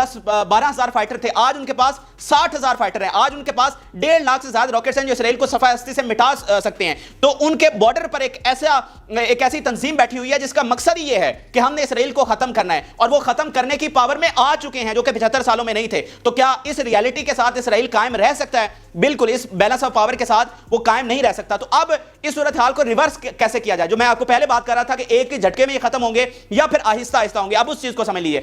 10-12,000 fighter تھے, آج ان کے پاس 60,000 فائٹر ہیں. آج ان کے پاس 1.5 لاکھ سے زیادہ راکٹس ہیں جو اسرائیل کو صفحہ ہستی سے مٹا سکتے ہیں. تو ان کے بارڈر پر ایک ایسی تنظیم بیٹھی ہوئی ہے جس کا مقصد ہی یہ ہے کہ ہم نے اسرائیل کو ختم کرنا ہے, اور وہ ختم کرنے کی پاور میں آ چکے ہیں جو کہ 75 سالوں میں نہیں تھے. تو کیا اس ریالٹی کے ساتھ اسرائیل قائم رہ سکتا ہے؟ بالکل اس بیلنس آف پاور کے ساتھ وہ قائم نہیں رہ سکتا. تو اب اس صورتحال کو ریورس کیسے کیا جائے؟ جو میں آپ کو پہلے بات کر رہا تھا کہ ایک ہی جھٹکے میں یہ ختم ہوں گے یا پھر آہستہ آہستہ ہوں گے, اب اس چیز کو سمجھ لیجیے.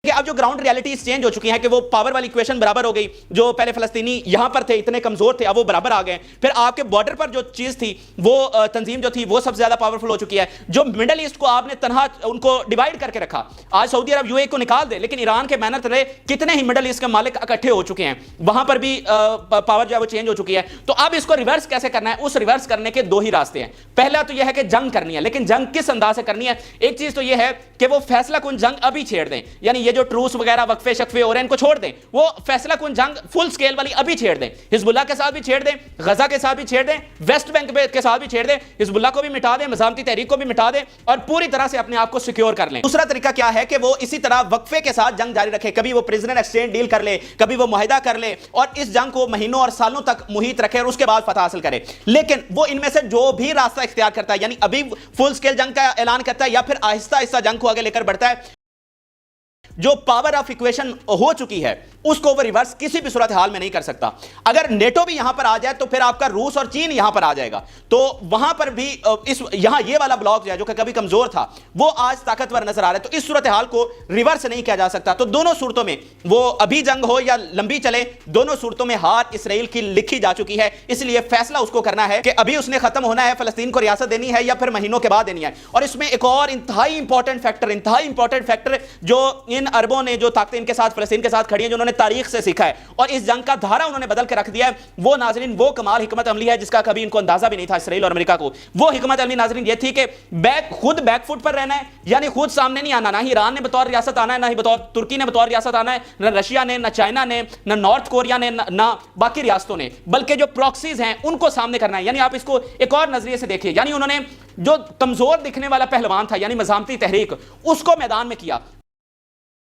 کہ اب جو گراؤنڈ ریالٹیز چینج ہو چکی ہیں کہ وہ پاور والی ایکویشن برابر ہو گئی. جو پہلے فلسطینی یہاں پر تھے اتنے کمزور تھے, اب وہ برابر آ گئے. پھر آپ کے بارڈر پر جو چیز تھی وہ تنظیم جو تھی وہ سب سے زیادہ پاورفل ہو چکی ہے. جو مڈل ایسٹ کو آپ نے تنہا ان کو ڈیوائیڈ کر کے رکھا, آج سعودی عرب UAE کو نکال دے, لیکن ایران کے بینر تلے کتنے ہی مڈل ایسٹ کے مالک اکٹھے ہو چکے ہیں, وہاں پر بھی پاور جو ہے وہ چینج ہو چکی ہے. تو اب اس کو ریورس کیسے کرنا ہے؟ اس ریورس کرنے کے دو ہی راستے ہیں. پہلا تو یہ ہے کہ جنگ کرنی ہے, لیکن جنگ کس انداز سے کرنی ہے؟ ایک چیز تو یہ ہے کہ وہ فیصلہ کن جنگ ابھی چھیڑ دیں, یعنی یہ جو ٹروس وغیرہ وقفے شقفے ہو رہے ہیں ان کو چھوڑ دیں, وہ فیصلہ کن جنگ فل سکیل والی ابھی چھیڑ دیں. حزب اللہ کے ساتھ بھی چھیڑ دیں, غزہ کے ساتھ بھی چھیڑ دیں, ویسٹ بینک کے ساتھ بھی چھیڑ دیں, حزب اللہ کو بھی مٹا دیں, مزاحمتی تحریک کو بھی مٹا دیں, اور پوری طرح سے اپنے آپ کو سیکیور کر لیں. دوسرا طریقہ کیا ہے کہ وہ اسی طرح وقفے کے ساتھ جنگ جاری رکھے, کبھی وہ پرزنر ایکسچینج ڈیل کر لے, کبھی وہ معاہدہ کر لے, اور اس جنگ کو مہینوں اور سالوں تک محیط رکھے اور اس کے بعد فتح حاصل کرے. لیکن وہ ان میں سے جو بھی راستہ اختیار کرتا ہے, یعنی ابھی فل سکیل جنگ کا اعلان کرتا ہے یا پھر آہستہ آہستہ جنگ کو آگے لے کر بڑھتا ہے, جو پاور آف ایکویشن ہو چکی ہے اس کو وہ ریورس کسی بھی صورتحال میں نہیں کر سکتا. اگر نیٹو بھی یہاں پر آ جائے تو پھر آپ کا روس اور چین یہاں پر آ جائے گا, تو وہاں پر بھی یہاں یہ والا بلاک جو ہے جو کہ کبھی کمزور تھا وہ آج طاقتور نظر آ رہا ہے. تو اس صورتحال کو ریورس نہیں کیا جا سکتا. تو دونوں صورتوں میں, وہ ابھی جنگ ہو یا لمبی چلے, دونوں صورتوں میں ہار اسرائیل کی لکھی جا چکی ہے. اس لیے فیصلہ اس کو کرنا ہے کہ ابھی اس نے ختم ہونا ہے, فلسطین کو ریاست دینی ہے یا پھر مہینوں کے بعد دینی ہے. اور اس میں ایک اور انتہائی امپورٹنٹ فیکٹر جو ان عربوں نے, جو طاقتیں ان کے ساتھ فلسطین کے ساتھ کھڑی ہیں, جو انہوں نے تاریخ سے سیکھا ہے اور اس جنگ کا دھارا انہوں نے بدل کے رکھ دیا ہے, وہ ناظرین وہ کمال حکمت عملی ہے جس کا کبھی ان کو اندازہ بھی نہیں تھا اسرائیل اور امریکہ کو. وہ حکمت عملی ناظرین یہ تھی کہ خود بیک فٹ پر رہنا ہے, یعنی خود سامنے نہیں آنا. نہ ہی ایران نے بطور ریاست آنا ہے, نہ ہی بطور ترکی نے بطور ریاست آنا ہے, نہ رشیا نے, نہ چائنا نے, نہ نارتھ کوریا نے, نہ باقی ریاستوں نے, بلکہ جو پراکسیز ہیں ان کو سامنے کرنا ہے. یعنی آپ اس کو ایک اور نظریے سے دیکھیے, یعنی انہوں نے جو کمزور دکھنے والا پہلوان تھا, یعنی مزاحمتی تحریک, اس کو میدان میں کیا.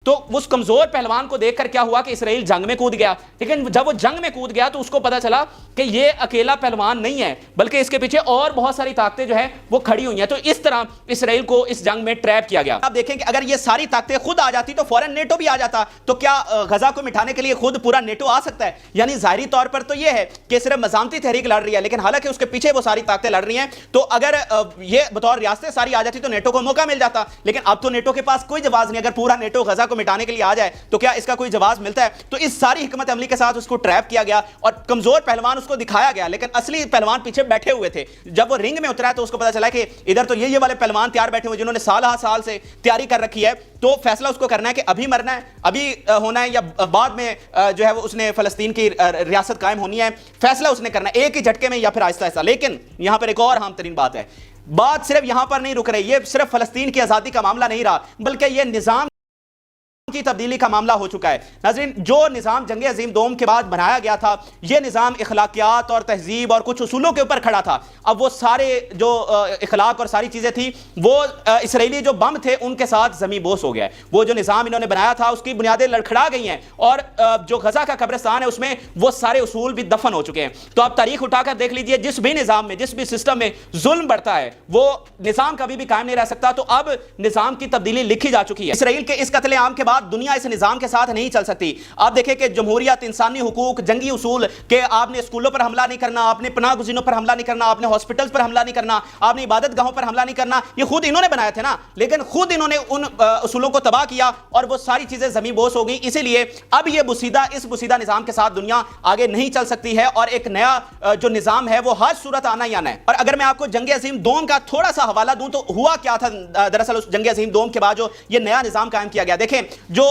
تو اس کمزور پہلوان کو دیکھ کر کیا ہوا کہ اسرائیل جنگ میں کود گیا. لیکن جب وہ جنگ میں کود گیا تو اس کو پتا چلا کہ یہ اکیلا پہلوان نہیں ہے, بلکہ اس کے پیچھے اور بہت ساری طاقتیں جو ہیں وہ کھڑی ہوئی ہیں. تو اس طرح اسرائیل کو اس جنگ میں ٹریپ کیا گیا. آپ دیکھیں کہ اگر یہ ساری طاقتیں خود آ جاتی تو فوراً نیٹو بھی آ جاتا. تو کیا غزہ کو مٹانے کے لیے خود پورا نیٹو آ سکتا ہے؟ یعنی ظاہری طور پر تو یہ ہے کہ صرف مزاحمتی تحریک لڑ رہی ہے, لیکن حالانکہ اس کے پیچھے وہ ساری طاقتیں لڑ رہی ہیں. تو اگر یہ بطور ریاستیں ساری آ جاتی تو نیٹو کو موقع مل جاتا, لیکن اب تو نیٹو کے پاس کوئی جواز نہیں. اگر پورا نیٹو غزہ کو مٹانے کے لیے آ جائے تو کیا اس کا کوئی جواز ملتا ہے؟ تو اس ساری حکمت عملی کے ساتھ اس کو ٹریپ کیا گیا اور کمزور پہلوان اس کو دکھایا گیا, لیکن اصلی پہلوان پیچھے بیٹھے ہوئے تھے. جب وہ رنگ میں اترا تو اس کو پتا چلا کہ ادھر تو یہ والے پہلوان تیار بیٹھے ہوئے جنہوں نے سال سے تیاری کر رکھی ہے. تو فیصلہ اس کو کرنا ہے کہ ابھی مرنا ہے, ابھی ہونا ہے, یا بعد میں جو ہے وہ اس نے فلسطین کی ریاست قائم ہونی ہے. فیصلہ اس نے کرنا ہے ایک ہی جھٹکے میں یا پھر آہستہ آہستہ. لیکن یہاں پر ایک اور اہم ترین بات ہے, بات صرف یہاں پر نہیں رک رہی. یہ صرف فلسطین کی آزادی کا معاملہ نہیں رہا, بلکہ یہ نظام کی تبدیلی کا معاملہ ہو چکا ہے. ناظرین, جو نظام جنگ عظیم دوم کے بعد بنایا گیا تھا, یہ نظام اخلاقیات اور تہذیب اور کچھ اصولوں کے اوپر کھڑا تھا. اب وہ سارے جو اخلاق اور ساری چیزیں تھیں وہ اسرائیلی جو بم تھے ان کے ساتھ زمین بوس ہو گیا ہے. وہ جو نظام انہوں نے بنایا تھا اس کی بنیادیں لڑکھڑا گئی ہیں, اور جو غزہ کا قبرستان ہے اس میں وہ سارے اصول بھی دفن ہو چکے ہیں. تو آپ تاریخ اٹھا کر دیکھ لیجئے, جس بھی نظام میں, جس بھی سسٹم میں ظلم بڑھتا ہے وہ نظام کبھی بھی قائم نہیں رہ سکتا. تو اب نظام کی تبدیلی لکھی جا چکی ہے. اسرائیل کے اس قتل عام کے بعد دنیا اس نظام کے ساتھ نہیں چل سکتی. آپ دیکھیں کہ جمہوریت, انسانی حقوق, جنگی اصول کہ آپ نے اسکولوں پر حملہ نہیں کرنا, آپ نے پناہ گزینوں پر حملہ نہیں کرنا, آپ نے ہاسپٹلز پر حملہ نہیں کرنا, آپ نے عبادت گاہوں پر حملہ نہیں کرنا, یہ خود انہوں نے بنائے تھے نا, لیکن خود انہوں نے ان اصولوں کو تباہ کیا اور وہ ساری چیزیں زمین بوس ہو گئی. اسی لیے اب یہ اس بوسیدہ نظام کے ساتھ دنیا آگے نہیں چل سکتی ہے, اور ایک نیا جو نظام ہے وہ ہر صورت آنا ہی آنا ہے. اور اگر میں آپ کو جنگ عظیم دوم کا تھوڑا سا حوالہ دوں تو ہوا کیا تھا دراصل اس جنگ عظیم دوم کے بعد جو یہ نیا نظام قائم کیا گیا. دیکھیں, جو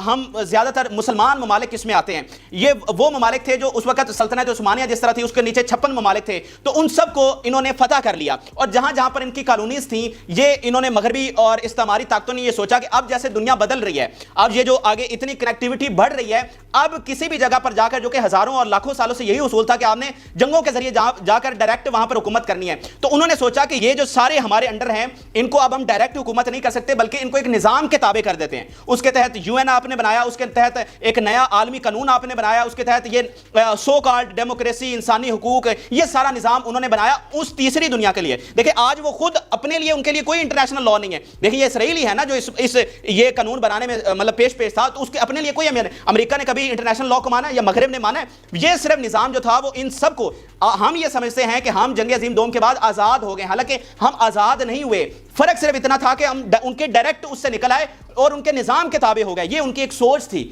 ہم زیادہ تر مسلمان ممالک اس میں آتے ہیں, یہ وہ ممالک تھے جو اس وقت سلطنت عثمانیہ جس طرح تھی اس کے نیچے 56 ممالک تھے, تو ان سب کو انہوں نے فتح کر لیا. اور جہاں جہاں پر ان کی کالونیز تھیں, یہ انہوں نے مغربی اور استعماری طاقتوں نے یہ سوچا کہ اب جیسے دنیا بدل رہی ہے, اب یہ جو آگے اتنی کنیکٹیوٹی بڑھ رہی ہے, اب کسی بھی جگہ پر جا کر, جو کہ ہزاروں اور لاکھوں سالوں سے یہی اصول تھا کہ آپ نے جنگوں کے ذریعے جا کر ڈائریکٹ وہاں پر حکومت کرنی ہے, تو انہوں نے سوچا کہ یہ جو سارے ہمارے انڈر ہیں ان کو اب ہم ڈائریکٹ حکومت نہیں کر سکتے, بلکہ ان کو ایک نظام کے تابع کر دیتے ہیں. اس کے تحت تحت UN آپ نے بنایا, اس کے تحت ایک نیا عالمی قانون آپ نے بنایا, اس کے تحت یہ سو کالڈ ڈیموکریسی, انسانی حقوق, یہ سارا نظام انہوں نے بنایا اس تیسری دنیا کے لیے. دیکھیں آج وہ خود اپنے لیے, ان کے لیے کوئی انٹرنیشنل لا نہیں ہے. دیکھیں یہ اسرائیلی ہے نا جو یہ قانون بنانے میں مطلب پیش تھا, تو اس کے اپنے لیے کوئی امریکہ نے کبھی انٹرنیشنل لا کو مانا ہے یا مغرب نے مانا ہے؟ یہ صرف نظام جو تھا وہ ان سب کو, ہم یہ سمجھتے ہیں کہ ہم جنگ عظیم دوم کے بعد آزاد ہو گئے, حالانکہ ہم آزاد نہیں ہوئے. فرق صرف اتنا تھا کہ ہم ان کے ڈائریکٹ اس سے نکل آئے اور ان کے نظام کے تابع ہو گئے. یہ ان کی ایک سوچ تھی.